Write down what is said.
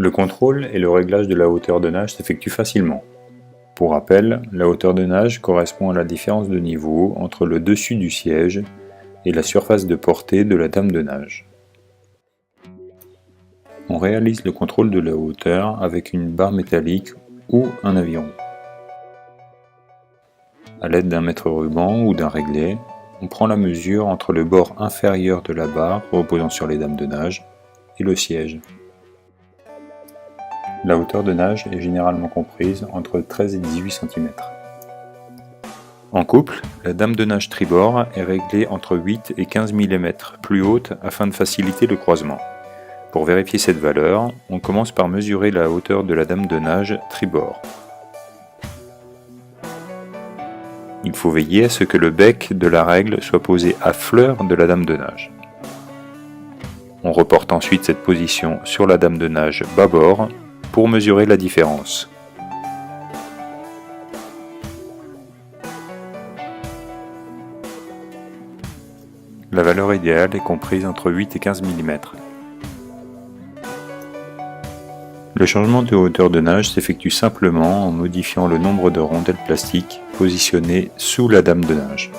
Le contrôle et le réglage de la hauteur de nage s'effectuent facilement. Pour rappel, la hauteur de nage correspond à la différence de niveau entre le dessus du siège et la surface de portée de la dame de nage. On réalise le contrôle de la hauteur avec une barre métallique ou un aviron. À l'aide d'un mètre-ruban ou d'un réglé, on prend la mesure entre le bord inférieur de la barre reposant sur les dames de nage et le siège. La hauteur de nage est généralement comprise entre 13 et 18 cm. En couple, la dame de nage tribord est réglée entre 8 et 15 mm plus haute afin de faciliter le croisement. Pour vérifier cette valeur, on commence par mesurer la hauteur de la dame de nage tribord. Il faut veiller à ce que le bec de la règle soit posé à fleur de la dame de nage. On reporte ensuite cette position sur la dame de nage bâbord pour mesurer la différence. La valeur idéale est comprise entre 8 et 15 mm. Le changement de hauteur de nage s'effectue simplement en modifiant le nombre de rondelles plastiques positionnées sous la dame de nage.